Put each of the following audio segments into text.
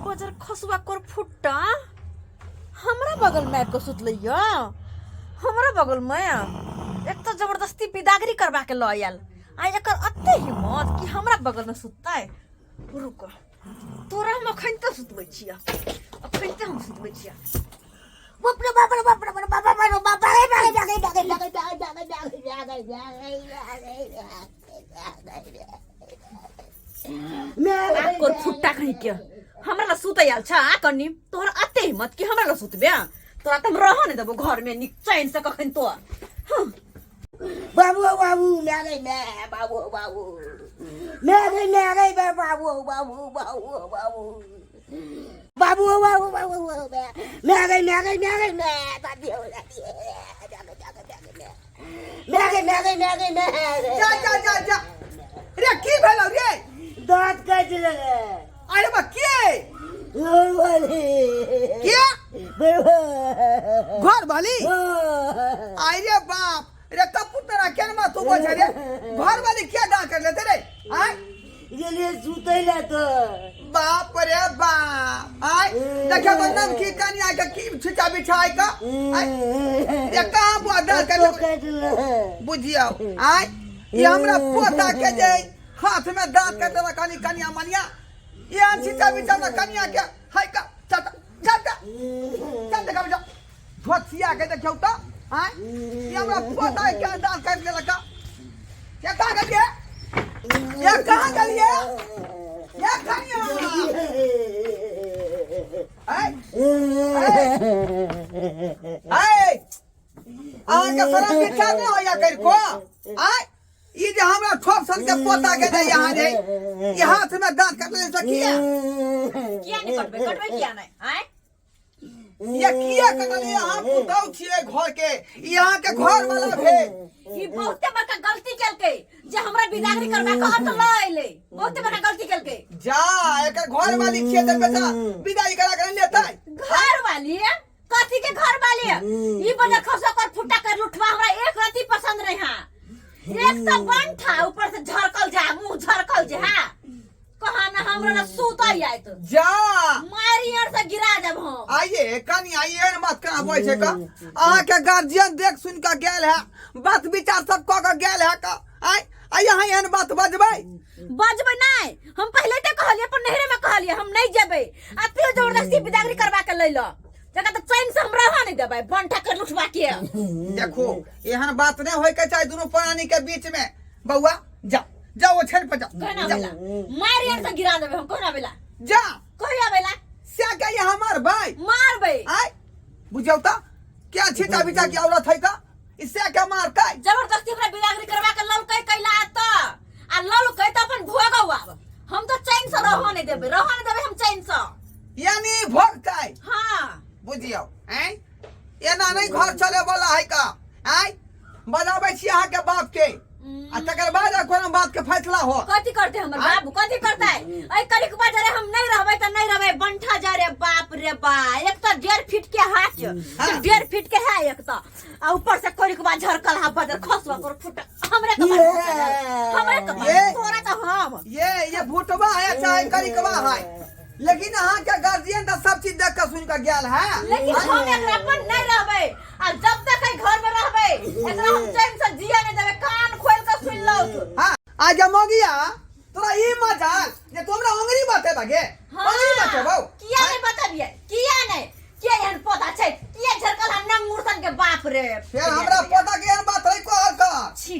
Buzzer खसुआ कर फुट्टा हमरा बगल में को सुत लइया हमरा बगल में एक तो जबरदस्ती बिदागरी करवा के ल आयल आ एकर अत्ते हिम्मत कि हमरा बगल में सुततै। रुक तोरा हम अखन त सुतबै छिया अखन त हम सुतबै छिया। बाप रे बाप रे बाप रे बाप रे बाप रे फुट्टा कहीं के हमरा ला सुत आयल छा कन्नी तोहर अत्ते हिम्मत कि हमरा ला सुतबे तोरा त रह नै देबो घर में निक चैन से कखन तो। बाबू बाबू मेरे मैं बाबू बाबू मेरे मेरे बाबू बाबू बाबू बाबू बाबू बाबू बाबू मेरे मेरे मेरे मैं दादी हो दादी मेरे मेरे मेरे मैं जा जा जा जा रे की भेलौ रे दांत काट लगे अरे बा के वाली क्या घर वाली आई रे बाप रे कपूतरा केन मा तू बोझ रे घर वाली क्या डा कर लेते रे आय ये ले सुतैला तो बाप रे बाप आय देखा बंदम की कन्या के की छिचा बिछाई का आय ये कहां बुआ डा कर बुझियो आय ये हमरा पोता के जे हाथ में दांत काट देला कनी कन्या मनिया ये हम छिचा बिछा ना कन्या के हाय का चटा चटा चटा का बिछा धोतिया के देखौ तो आय ये हमरा पोता के दांत काट देला का ये का गलिए ये कहां गलिए ये कन्या आय आय आके फरा बिछा न होया कर को आय ई जे हमरा ठोप सन के पोता के दे यहां दे ये हाथ में दांत काट ले सकिया किया नहीं कटबे किया नहीं आय ये किया कटले यहां पुतौ छिए घर के यहां के घर वाला भे ई बहुते बड़का गलती केलकै जे हमरा बिदागरी करबा कहत ल आइले बहुते बड़का गलती केलकै। जा एक घर वाली छिए त बेटा विदाई करा कर लेता घर वाली कथी के घर वाली ई बजा खसा कर फुटा कर लुठवा हमरा एक रति पसंद नहीं हां एक तो बन था ऊपर से झरकल जा मुंह झरकल जा कहा ना हमरा ना सूता आय तो जा मारी यार से गिरा जब हम आइए कनी आइए मत कहां बोल छे का आहा के गार्जियन देख सुन का गेल है बात विचार सब क के गेल है का आय यहाँ एहन बात बजबै नहीं हम पहले तो कहलिए पर नहरे में कहलिए हम नहीं जेबे अतियो जबरदस्ती बिदागरी करवा के लइलो जका तो चैन से हम रहा नहीं देबै बंठा कर लुठवा के। देखो एहन बात नहीं होय के चाहे दोनों प्राणी के बीच में बउआ जा जाओ छड़ पे जा कहना बेला मार यार से गिरा देबे हम कहना बेला जा कहिया बेला से के ये हमार भाई मारबे आय बुझौ त क्या छिटा बिटा की औरत है का इससे क्या मारता है जबरदस्ती हमरा बिदागरी करवा के ललकै कैला त आ ललकै त अपन भोगवा हम तो चैन से रह नहीं देबे हम चैन से यानी भोगता है हां बुझियो हैं एना नहीं घर चले वाला है का आय बजाबै छी अहाँ के बाप के आ तकर बाद कोनो बात के फैसला हो कथी करते हमर बाबू कथी करता है ए कलिक बाजारे हम नहीं रहबै त नहीं रहबै बंठा जा रे बाप एक तो 1.5 फीट के हाथ 1.5 फीट के है एक तो आ ऊपर से कलिक बा झरकल हा बाजार खसवा कर फुट हमरे के तोरा त हम ये भूटवा है चाहे कलिकवा है लेकिन अहाँ के गार्जियन त सब चीज देख के सुन के गेल है लेकिन हम एकरा पर नहीं रहबै आ जब तक घर में रहबै एकरा हम चैन से जिया नहीं देबे कान खोल के सुन लो हां आज मोगिया तोरा ई मजाल जे तोरा अंगरी बाते भागे अंगरी बाते बौ किया नहीं बताबिए किया नहीं के एहन पता छै किया झरकल हम नंगुरसन के बाप रे फिर हमरा पता के एहन बात है को और का छी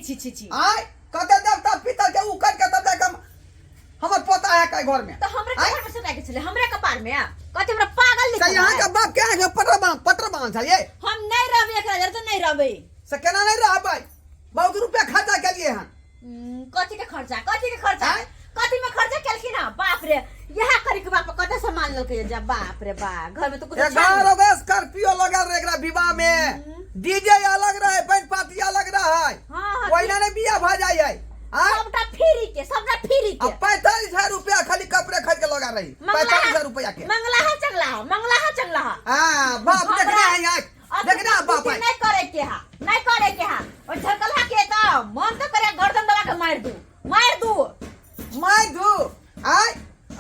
आय कते देवता पितर के उकड़ के तब तक हमर पोता है का घर में तो हमरे कपार में सुता के चले हमरे कपार में कते हमरा पागल लिखा यहाँ का बाप क्या है पत्र बांध छलिए हम नहीं रहबे एकरा जर तो नहीं रहबे से केना नहीं रहबै बहुत रुपया खर्चा केलिए हन कथी के खर्चा कथी में खर्चा केलखिन ना बाप रे यह करी के बाप कते सामान लके जा बाप रे बा घर में तो कुछ 11 स्कॉर्पियो लगल रहे एकरा विवाह में डीजे अलग रहे बैंड पार्टी अलग रहे हां ओइना ने बियाह भ जाय है सबटा फ्री के 45,000 रुपया खाली कपड़े खरीद के लगा रही 45,000 रुपया के मंगला चंगला हां बाप देख रहा है यहाँ बाप नहीं करे के हा और झरकला के त मन तो करे गर्दन दबा के मार दू मार दू आय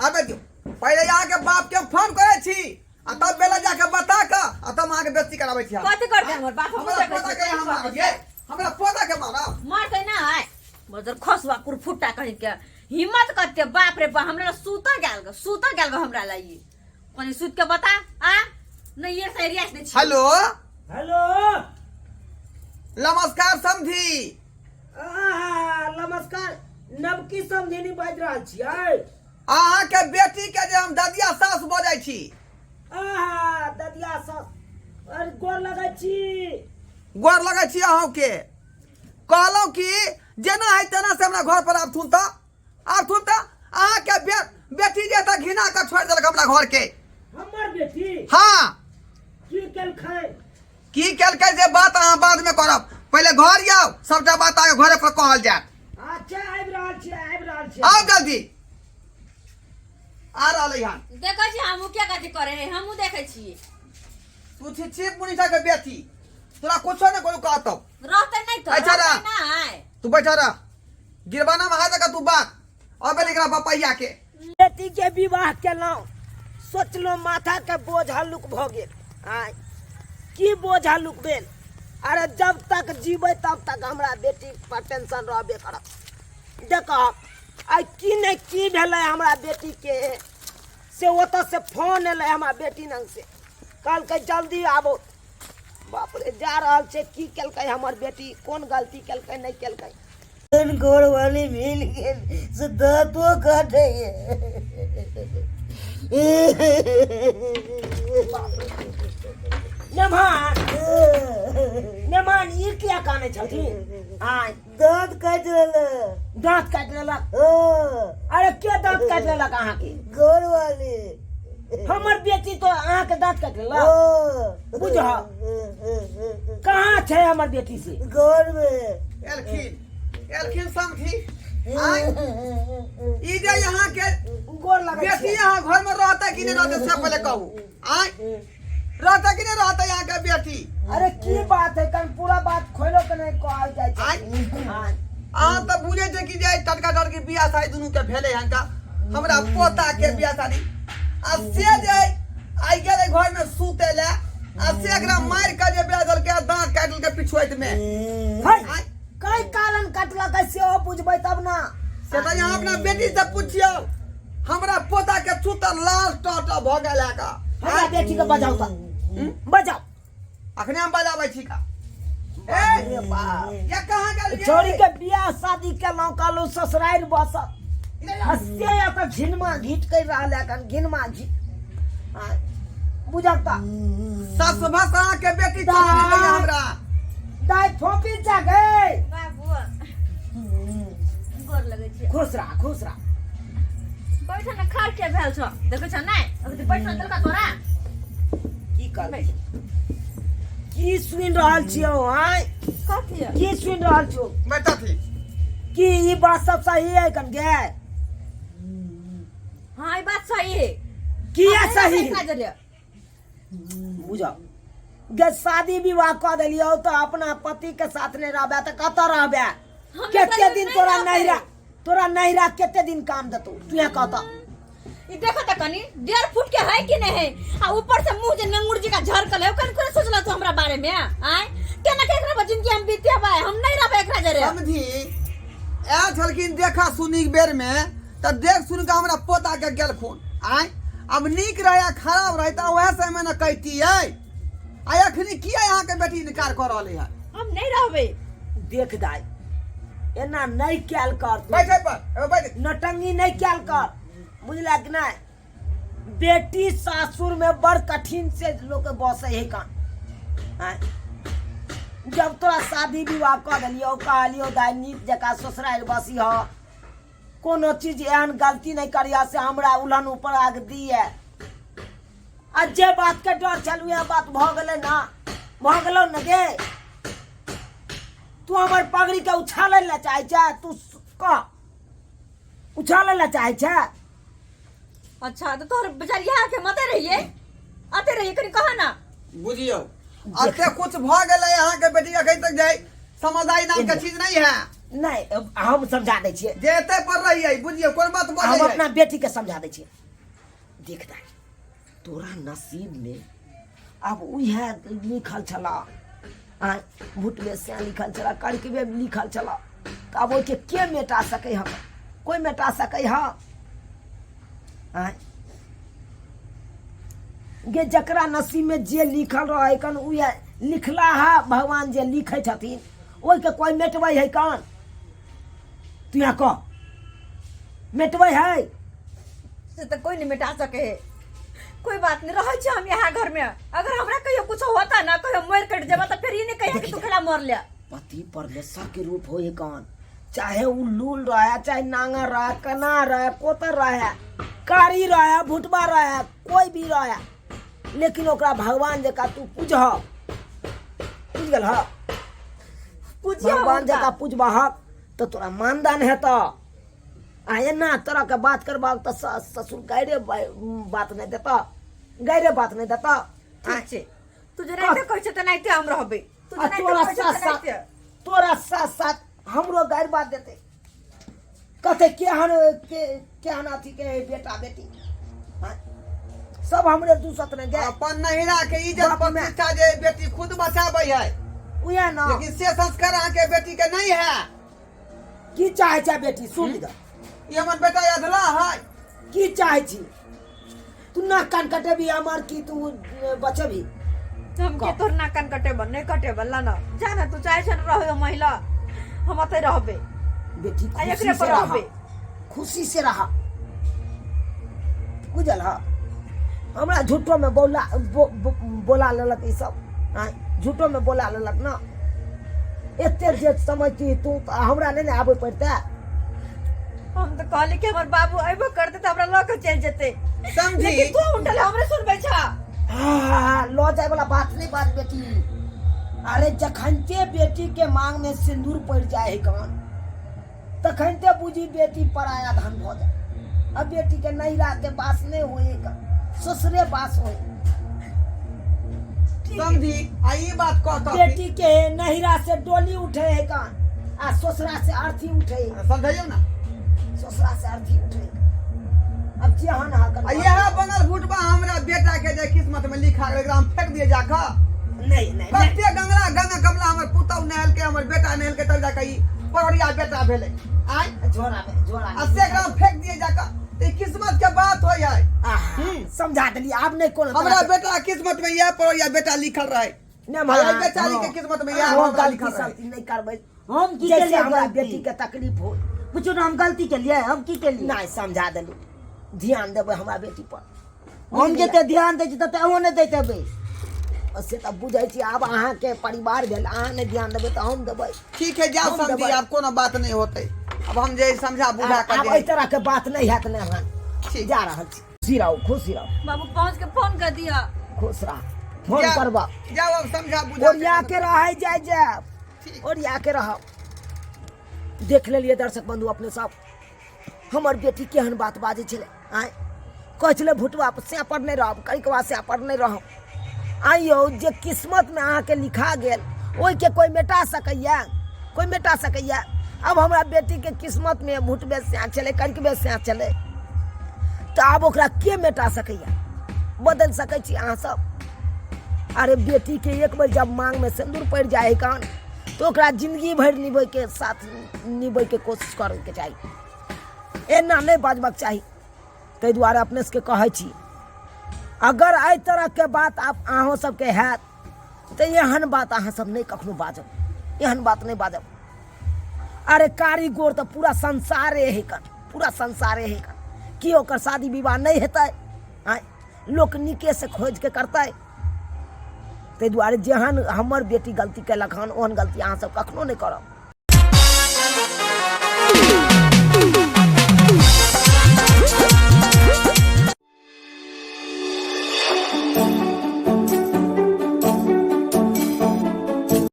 अबे जो पहले अहाँके बाप के फोन करे छी आ तब बेला जाके बता के आ तब अहाँके बेइज्जती कराबै छी कथी करते हमर बाप हम हमरा पोता के हम मारिए हमरा पोता के मारा मारते ना है मजर खसवा कुर फुट्टा कहि के हिम्मत करते बाप रे बाप हमरा सुता गेल हमरा लागि कोनी सुत के बता आ नहीं ये सही रियाज नहीं हेलो हेलो नमस्कार समधी नमस्कार नवकी समझेनी बाज रहल छियै अहाँके बेटी के जे हम ददिया सास बजै छी ददिया सास अरे गोर लगै छी गोर लगै छी अहाँ के कहलौ कि जेना है तेना से हमरा घर पर आब थुन त अहाँके बेटी जे त घिना के छोड़ देलक हमरा घर के हमर बेटी हाँ की केलकै जे बात अहाँ बाद में करब पहले घर जाओ सबटा बात आगे घरे पर कहल जात अच्छा आबि रहल छी आओ जल्दी आ रहलै हन देखै छी हमहु क्या गति करे है हमहु देखै छी तू छी चीफ मिनिस्टर के बेटी तोरा कुछो ने कोई कहतौ रहते नहीं तो अच्छा रह। रहते ना है तू बैठा रह गिरबाना में हाथ तू बात अब एकरा पपैया के बेटी के विवाह केलौं सोचलो माथा के बोझ हल्लुक भ गेल आय की बोझ हल्लुक भेल अरे जब तक जीबै तब तक हमरा बेटी पर टेंशन रहबे करत देखो आई की ने की भेलै हमरा बेटी के से ओतऽ से फोन एलै हमरा बेटी नंग से कहलकै जल्दी आबो बाप रे जा रहल छै की केलकै हमर बेटी कोन गलती केलकै नहीं केलकै घर वाली मिल गेल से दांतो काटे नेमान ई क्या काने छथिन आय दांत काट लेलक अरे के दांत काट लेलक अहाँ के घर वाले हमर बेटी तो अहाँ के दांत काट लेलक बुझ कहाँ छै हमर बेटी से घर में एलखिन समझी ई जे यहाँ के गोर लगे बेटी यहाँ घर में रहता कि नहीं रहता से पहले कहू आय रहता कि नहीं रहता यहाँ के बेटी अरे की बात है कन पूरा बात खोलो के नहीं कहल जाय छै अहाँ तो बुझे थे कि जे टटका टटकी बियाह शादी दुनू के भेले हन का हमरा पोता के बियाह शादी आ से जे आई गेले घर में सूते ले आ से एकरा मार के जे बियाह दल के दांत काटल के पिछुएत में कई कारण कटला कैसे हो पूछबै तब ना से तो यहाँ अपना बेटी से पूछियो हमरा पोता के छूतर लाल टट भ गेल है का हमरा बेटी के बजाओ त बजाओ अखने हम बजाबै छी का ए ये कहां गेल छोरी के बियाह शादी केलौ कालू ससुराल बस हस्ते या त घिनमा घीट कर रहल है कन घिनमा घी बुझता सस भाषा के बेटी चल गेलै हमरा दाई फोपी जा गए बाबू गोर लगे छी खुश रह बैठ न खार के भेल छ देखै छ नै अबे बैठ न तलका तोरा की कर की सुनि रहल छियो हाय कथी है की सुनि रहल छियो बेटा थी की ई बात सब सही है कन गे हां ई बात सही है की है सही सही बुझाओ गे शादी विवाह कर दिलियो तो अपना पति के साथ नहीं रहबे तो कत रहबे केते दिन तोरा नहिरा केते दिन काम देतो तू ये कहता ई देखो त कनी 1.5 फुट के है कि नहीं है आ ऊपर से मुंह जे नंगुर जी का झरकल है कन कोन सोचला तू हमरा बारे में आय केना के एकरा बजिन के हम बीते बा हम नहीं रहबे एकरा जरे समझी ए छलखिन देखा सुनी बेर में त देख सुन के हमरा पोता के गेल खून आय अब नीक रहे खराब रहे त वह समय न कहती है आ अखनी किया यहाँ के बेटी इनकार कर रहले है हम नहीं रहबे देख दाई एना नहीं कैल कर तू। बैठे पर बैठ नटंगी नहीं कैल कर बुझला कि नहीं बेटी सासुर में बड़ कठिन से लोग बसे है कान आय जब तोरा शादी विवाह कर दिलियो कहलियो दाई नीक जका ससुराल बसी हो कोनो चीज एहन गलती नहीं करिया से हमरा उलहन ऊपर आग दिए आ जे बात के डर चलू यह बात भ गेलै ना भ गेलो न गे तू हमर पगड़ी के उछाले ला चाहे छ तू कह उछाले ला चाहे छ अच्छा तो तोर बेचारी यहाँ के मते रहिए आते रहिए कनी कहा ना बुझियो अते कुछ भ गेलै यहाँ के बेटी अखन तक जाय समझदारी नाम के चीज नहीं है नहीं हम समझा दै छियै जेते पर रहिए बुझियो कोन बात बोले हम अपना बेटी के समझा दै छियै देख दाई तोरा नसीब में अब उहे लिखल छला आ भुटवे से लिखल छला करके लिखल छला तो अब ओके के मेटा सके हम कोई मेटा सके हा गे जकरा नसीब में जे लिखल रहे कन उहे लिखला है भगवान जे लिखे छथिन ओहि के कोई मेटबै है कन तू यहाँ कह मेटबै है से तो कोई नहीं मिटा सके है कोई बात नहीं रह हम यहाँ घर में अगर हमरा कहियो कुछ होता ना कहियो मर कट जाबा तो फिर ये नहीं कहिए कि तू खड़ा मर लिया पति परमेश्वर के रूप हो कौन चाहे उ लूल रहा चाहे नांगा रहा कना रहा कोतर रहा कारी रहा भुटबा रहा कोई भी रहा लेकिन ओकरा भगवान जका तू पूज गल ह भगवान जका पूजबा तो तोरा मानदान है तो आए ना तरह के बात करबा तो ससुर गैरे बात नहीं देता गैरे बात नहीं देता ठीक छे तुझे नहीं कह छ त नहीं ते हम रहबे तुझे नहीं तोरा कह छ साथ त साथ तोरा साथ साथ हमरो गैर बात देते कहते केहन अथी के बेटा बेटी सब हमरे दूसत में गए अपन नहिरा के इज्जत प्रतिष्ठा जे बेटी खुद बचाबै है उहे ना लेकिन से संस्कार अहाँ के बेटी के नहीं है की चाहे छै बेटी सुन ली ये हमर बेटा अधला है की चाहे छी तू ना कान कटे भी हमार की तू बचबी हम के तोर ना कान कटे बन नहीं कटे बल्ला ना जाना तू चाहे छन रहो महिला हम अते रहबे बेटी आ खुशी एकरे से पर रहा रहबे खुशी से रहा बुझल हा हमरा झूठो में बोला लेलक ई सब झूठो में बोला लेलक ना एते जे समझती तू तो हमरा नहीं आबे पड़ता हम तो कहली कि हमर बाबू अइबो करते त हमरा लक चल जेते समझी लेकिन तू उठले हमरे सुनबै छा लो जाए वाला बात नहीं बात बेटी अरे जखनते बेटी के मांग में सिंदूर पड़ जाए कौन तखनते बुझी बेटी पराया धन हो जाए अब बेटी के नैरा के पास नहीं होएगा ससुरे पास होए समझी आई बात कहता बेटी के नैरा से डोली उठे है कान आ ससुरा से अर्थी उठे समझियो ना ससुरा से अर्थी उठे अब जेहन हा यह बनल भुटबा हमरा बेटा के जे किस्मत में लिखा गेल एकरा हम फेंक दिए जाका नहीं नहीं कते गंगा कमला हमर पुतौ नहल के हमर बेटा नहल के तब जाके ई परोड़िया बेटा भेले आय झोरा में अस्से ग्राम फेंक दिए जाका ते किस्मत के बात हो जाए समझा दिली आप नहीं कौन हमरा बेटा किस्मत में यह परोड़िया बेटा लिखल रहे नहीं हमारा बेचारी के किस्मत में यह होगा लिखल रहे नहीं करबै हम की जैसे केलिए हमरा गलती? बेटी के तकलीफ हो पूछो ना हम गलती के लिए हम की के लिए नहीं समझा देलू ध्यान देबै हमरा बेटी पर हम जते ध्यान दै छी तते अहो नै दैत हेबै से तब बुझै छी आब अहाँ के परिवार भेल अहाँ नहीं ध्यान देबै तो हम देबै ठीक है जाओ हम समझी दबाई। आप कोनो बात नहीं होते अब हम जे समझा बुझा अब कर एहि तरह के बात नहीं हैत ने अहाँ ठीक। जा रहल छी खुशी रहू खुशी रहू बाबू पहुंच के फोन कर दिया खुश रह फोन जाओ- करबा जाओ अब समझा बुझा ओरिया के रह जाए जाए ठीक। ओरिया के रह देख लेलिए दर्शक बंधु अपने सब हमर बेटी केहन बात बाजै छलै आय कहै छलै भुटवा से पर नहीं रहब करिकवा से पर नहीं रहब आइयो जे किस्मत में अहाँ के लिखा गेल ओहि के कोई मेटा सकैया कोई मेटा सकैया अब हमरा बेटी के किस्मत में भुटबे से छलै करिकबे से छलै तो आब ओकरा के मेटा सकैया बदल सकै छी अहाँ सब अरे बेटी के एक बार जब मांग में सिंदूर पड़ जाए कान तो ओकरा जिंदगी भर निभै के साथ निभै के कोशिश करे के चाहिए एना नहीं बाजबाक चाही ताहि दुआरे अपने सबके कहै छी अगर एहि तरह के बात आप अहाँ सबके हैत तो एहन बात अहाँ सब नहीं कखनो बाजब एहन बात नहीं बाजब अरे कारीगर तो पूरा संसारे है कन पूरा संसारे है कन कि ओकर शादी विवाह नहीं हेतै आय लोक नीके से खोज के करतै ताहि दुआरे जेहन हमर बेटी गलती केलक हन ओहन गलती अहाँ सब कखनो नहीं करब